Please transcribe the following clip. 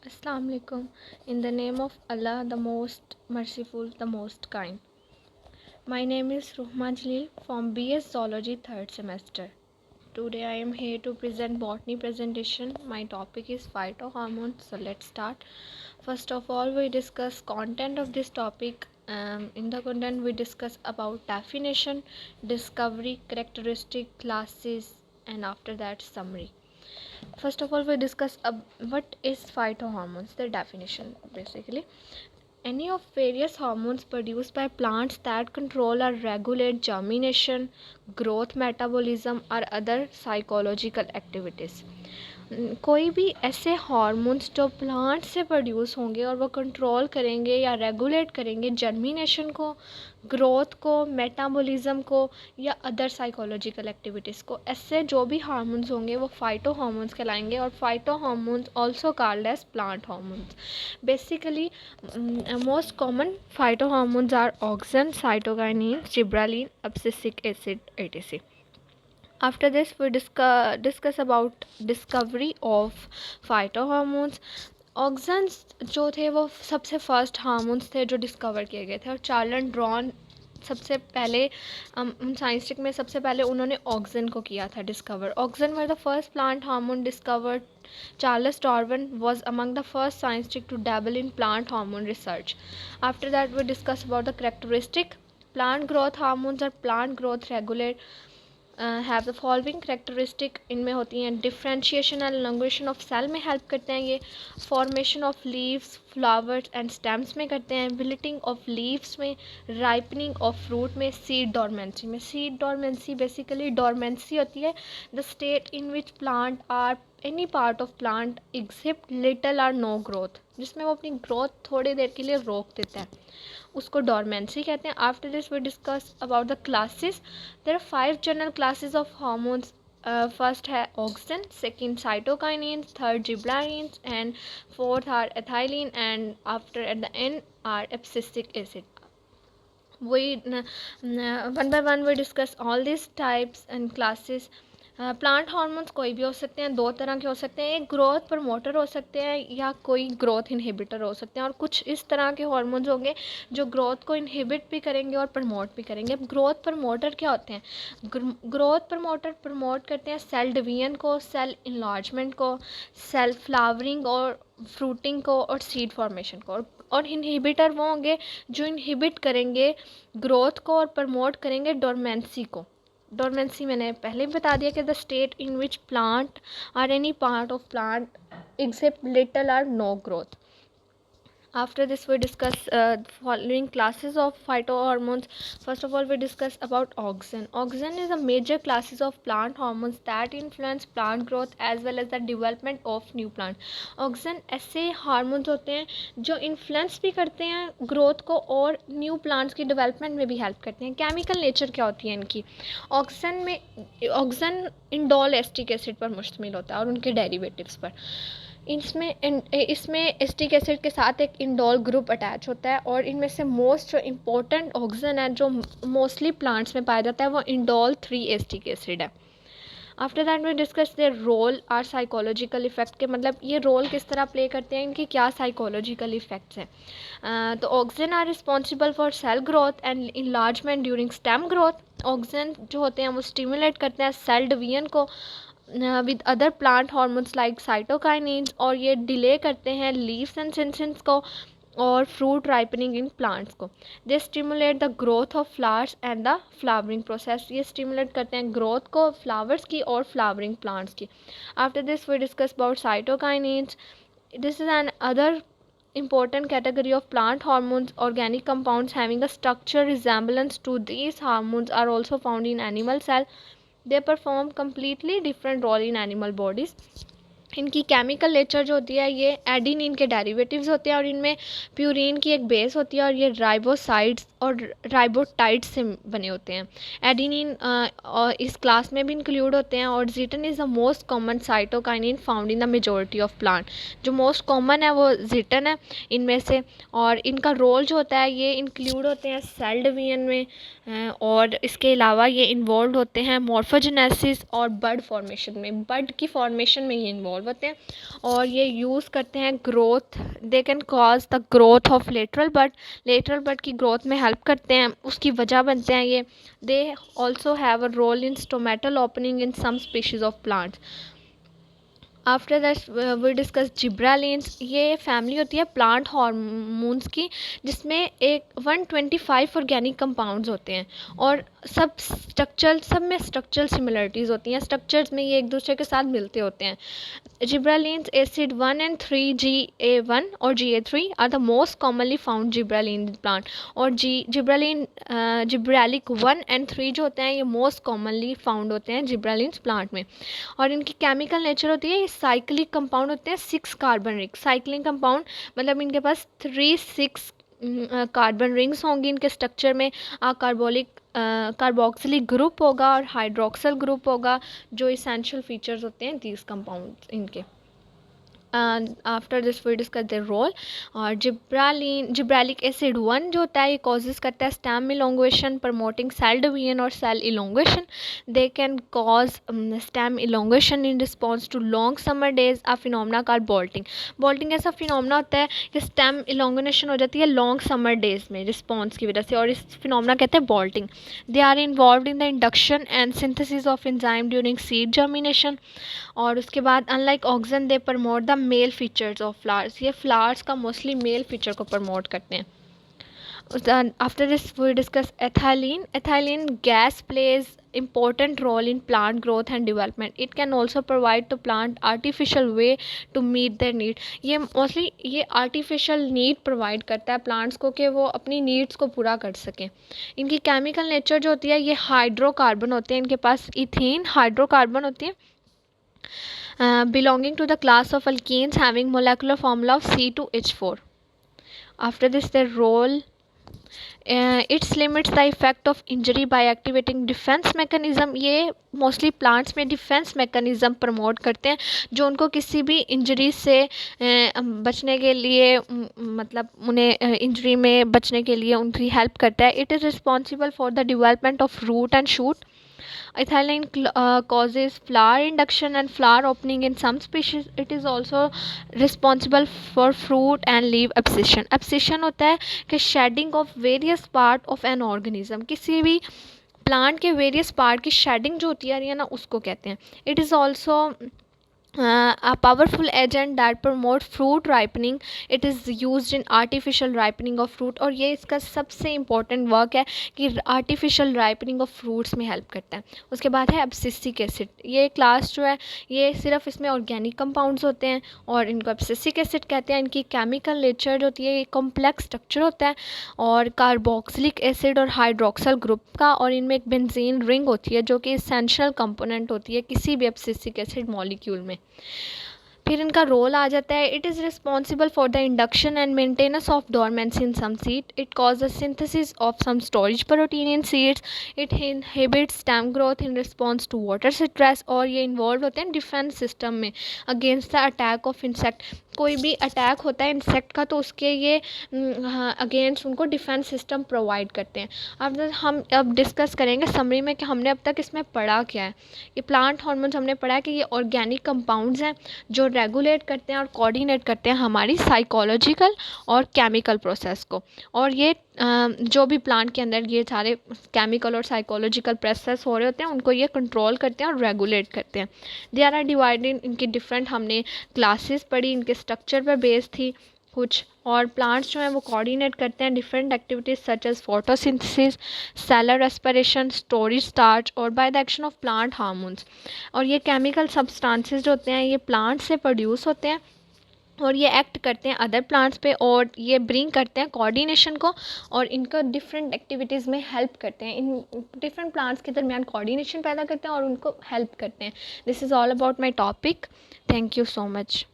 Assalamu alaikum. In the name of Allah, the most merciful, the most kind. My name is Ruhma Jalil from BS Zoology 3rd semester. Today I am here to present botany presentation. My topic is phytohormones. So let's start. First of all, we discuss content of this topic. In the content, we discuss about definition, discovery, characteristic, classes, and after that summary. First of all, we discuss what is phytohormones, the definition basically. Any of various hormones produced by plants that control or regulate germination, growth, metabolism or other psychological activities. कोई भी ऐसे hormones जो plant से produce होंगे और वो control करेंगे या रेगुलेट करेंगे जर्मिनेशन को, ग्रोथ को, मेटाबॉलिज्म को या अदर साइकोलॉजिकल एक्टिविटीज़ को, ऐसे जो भी हार्मोन्स होंगे वो फाइटो हार्मोन्स कहलाएंगे. और phytohormones also called as plant hormones. Basically most common phytohormones are auxin, cytokinin, gibberellin, abscisic acid, etc. After this, we discuss about discovery of phytohormones. Auxins जो थे वो सबसे first hormones थे जो discover किए गए थे, और चार्ल्स ड्रॉन सबसे पहले साइंटिस्ट में सबसे पहले उन्होंने ऑक्सिन को किया था discover. Auxin were the first plant hormone discovered. Charles Darwin was among the first scientists to dabble in plant hormone research. After that, we discuss about the characteristic. Plant growth hormones or plant growth regulate have the following characteristic. इनमें होती हैं differentiation and elongation of cell में help करते हैं ये. Formation of leaves, flowers and stems में करते हैं. विल्टिंग ऑफ लीव्स में, राइपनिंग ऑफ फ्रूट में, सीड डोरमेंसी में. सीड डोरमेंसी बेसिकली डोरमेंसी होती है the state in which plant or any part of plant accept little or no growth, जिसमें वो अपनी ग्रोथ थोड़ी देर के लिए रोक देता है, उसको डोरमेंसी कहते हैं. After this we discuss about the classes. There are 5 general classes of hormones. First है auxin, second cytokinins, third gibberellins and fourth are ethylene and after at the end are abscisic acid. we one by one we discuss all these types and classes. Plant hormones कोई भी हो सकते हैं, दो तरह के हो सकते हैं. एक ग्रोथ प्रमोटर हो सकते हैं या कोई ग्रोथ इनहिबिटर हो सकते हैं. और कुछ इस तरह के हार्मोन्स होंगे जो ग्रोथ को इनहिबिट भी करेंगे और प्रमोट भी करेंगे. अब ग्रोथ प्रमोटर क्या होते हैं? ग्रोथ प्रमोटर प्रमोट करते हैं सेल डिवीजन को, सेल इनलार्जमेंट को, सेल फ्लावरिंग और फ्रूटिंग को और सीड फॉर्मेशन को. और इनहिबिटर वो होंगे जो इनहिबिट करेंगे ग्रोथ को और प्रमोट करेंगे डोरमेंसी को. डोरमेंसी मैंने पहले भी बता दिया कि the state in which plant or any part of plant accept little or no growth. After this, we discuss following classes of phytohormones. First of all, we discuss about auxin. Auxin is a major classes of plant hormones that influence plant growth as well as the development of new plant. Auxin ऐसे hormones होते हैं जो influence भी करते हैं growth को और new plants की डेवलपमेंट में भी हेल्प करते हैं. केमिकल नेचर क्या होती है इनकी? ऑक्सिन इंडोल एस्टिक एसिड पर मुश्तमिल होता है और उनके डेरिवेटिव्स पर. इसमें एस्टिक एसिड के साथ एक इंडोल ग्रुप अटैच होता है और इनमें से मोस्ट जो इम्पोर्टेंट ऑक्सिन है जो मोस्टली प्लांट्स में पाया जाता है वो इंडोल 3 एस्टिक एसिड है. After that we discuss their role or psychological effect के, मतलब ये रोल किस तरह प्ले करते हैं, इनके क्या साइकोलॉजिकल इफेक्ट्स हैं. तो auxin are responsible for cell growth and enlargement during stem growth. Auxin जो होते हैं वो स्टिमुलेट करते हैं सेल डिवीजन को with other plant hormones like cytokinins, और ये डिले करते हैं लीव्स एंड सिंसिन्स को और फ्रूट राइपनिंग इन प्लांट्स को. They stimulate the growth of flowers and the flowering process. ये स्टिमुलेट करते हैं ग्रोथ को फ्लावर्स की और फ्लावरिंग प्लांट्स की. After this we discuss about cytokinins. This is an other important category of plant hormones. Organic compounds having a structure resemblance to these hormones are also found in animal cell. They perform completely different role in animal bodies. इनकी chemical nature जो होती है ये adenine के derivatives होते हैं और इनमें प्यूरिन की एक बेस होती है और ये राइबोसाइड्स और राइबोटाइड्स से बने होते हैं. एडिनिन इस क्लास में भी इंक्लूड होते हैं और zeatin is the most common cytokinin found in the majority of plant. जो मोस्ट कॉमन है वो जीटन है इनमें से, और इनका रोल जो होता है ये इंक्लूड होते हैं सेल डिवीजन में और इसके अलावा ये इन्वॉल्व होते हैं मॉर्फोजेनेसिस और बड फॉर्मेशन में. बड की फॉर्मेशन में ये इन्वॉल्व इन्वॉल्व होते हैं और ये यूज़ करते हैं growth, they can cause the growth of lateral bud की ग्रोथ में हेल्प करते हैं, उसकी वजह बनते हैं ये। They also have a role in stomatal opening in some species of plants. After that we discuss gibberellins. ये फैमिली होती है प्लांट हार्मोन्स की, जिसमें एक 125 ऑर्गेनिक कंपाउंड्स होते हैं और सब में स्ट्रक्चरल सिमिलरिटीज़ होती हैं, स्ट्रक्चर्स में ये एक दूसरे के साथ मिलते होते हैं। जिब्रालिन्स एसिड 1 and 3 GA1 और GA3 are the most commonly found gibberellin plant. और जिब्रालिक 1 and 3 जो होते हैं ये मोस्ट कॉमनली फाउंड होते हैं जिब्रालिन्स प्लांट में। और इनकी केमिकल नेचर होती है, ये साइक्लिक कंपाउंड होते हैं, 6 कार्बन रिंग। साइक्लिक कंपाउंड मतलब इनके पास 3-6 कार्बन रिंग्स होंगी इनके स्ट्रक्चर में। कार्बोक्सिलिक ग्रुप होगा और हाइड्रोक्सल ग्रुप होगा, जो इसेंशियल फीचर्स होते हैं दीज कंपाउंड इनके। After this we discuss their role. और जिब्रालिक एसिड 1 जो होता है ये कॉजेज करता है stem elongation, promoting cell division और cell elongation. They can cause stem elongation in response to long summer days, a phenomena called bolting. Bolting ऐसा phenomena होता है कि स्टेम इलोंगेशन हो जाती है लॉन्ग समर डेज में रिस्पॉन्स की वजह से, और इस फिनोमेना कहते हैं bolting. They are involve in the induction and synthesis of enzyme during seed germination. और उसके बाद unlike oxygen they promote the male features of flowers. ये फ्लावर्स का मोस्टली मेल फीचर को प्रमोट करते हैं। After this we discuss ethylene. Ethylene gas plays important role in plant growth and development. It can also provide to plant artificial way to meet their need. ये mostly ये artificial need provide करता है plants को कि वो अपनी needs को पूरा कर सकें। इनकी chemical nature जो होती है ये हाइड्रोकार्बन होते हैं, इनके पास इथेन हाइड्रोकार्बन होती है belonging to the class of alkenes having molecular formula of C2H4. After this their role, it's limits the effect of injury bye activating defence mechanism. ये मोस्टली प्लांट्स में डिफेंस मैकेनिज्म प्रमोट करते हैं जो उनको किसी भी इंजरी से बचने के लिए, मतलब उन्हें इंजरी में बचने के लिए उनकी हेल्प करता है। It is responsible for the development of root and shoot. Ethylene causes flower induction and flower opening in some species. It is also responsible for fruit and leaf abscission. Abscission होता है कि shedding of various part of an organism. किसी भी plant के various part की shading जो होती है ना उसको कहते हैं। It is also a powerful agent that promote fruit ripening. It is used in artificial ripening of fruit। और ये इसका सबसे इम्पोर्टेंट वर्क है कि आर्टिफिशियल राइपनिंग ऑफ फ्रूट्स में हेल्प करता है। उसके बाद है एब्सिसिक एसिड। ये क्लास जो है ये सिर्फ इसमें ऑर्गेनिक कंपाउंड्स होते हैं और इनको एब्सिसिक एसिड कहते हैं। इनकी केमिकल नेचर जो होती है ये कॉम्प्लेक्स स्ट्रक्चर होता है और कार्बोक्सिलिक एसिड और हाइड्रोक्सल ग्रुप का, और इनमें एक बेंजीन रिंग होती है जो कि इसेंशियल कंपोनेंट होती है किसी भी एब्सिसिक एसिड मॉलिक्यूल में। फिर इनका रोल आ जाता है, it is responsible for the induction and maintenance of dormancy in some seed. It cause the synthesis of some storage protein in seeds. It inhibits stem growth in response to water stress. और ये involve होते हैं defence system में against the attack of insect. कोई भी attack होता है insect का तो उसके ये अगेंस्ट उनको डिफेंस सिस्टम प्रोवाइड करते हैं। अब हम अब डिस्कस करेंगे समरी में कि हमने अब तक इसमें पढ़ा क्या है। ये प्लांट हार्मोन्स हमने पढ़ा है कि ये ऑर्गेनिक कंपाउंड्स हैं जो रेगुलेट करते हैं और कोऑर्डिनेट करते हैं हमारी साइकोलॉजिकल और केमिकल प्रोसेस को। और ये जो भी प्लांट के अंदर ये सारे केमिकल और साइकोलॉजिकल प्रोसेस हो रहे होते हैं उनको ये कंट्रोल करते हैं और रेगुलेट करते हैं। दे आर डिवाइडेड इनकी डिफरेंट हमने क्लासेस पढ़ी, इनके स्ट्रक्चर पर बेस थी कुछ। और प्लांट्स जो हैं वो कोऑर्डिनेट करते हैं different activities such as photosynthesis, cellular respiration, storage starch और by the action of plant hormones. और ये केमिकल सब्सटेंसेस जो होते हैं ये प्लांट से प्रोड्यूस होते हैं और ये एक्ट करते हैं अदर प्लांट्स पे और ये ब्रिंग करते हैं कोऑर्डिनेशन को और इनको डिफरेंट एक्टिविटीज़ में हेल्प करते हैं। इन डिफरेंट प्लांट्स के दरमियान कोऑर्डिनेशन पैदा करते हैं और उनको हेल्प करते हैं। This is all about my topic. Thank you so much.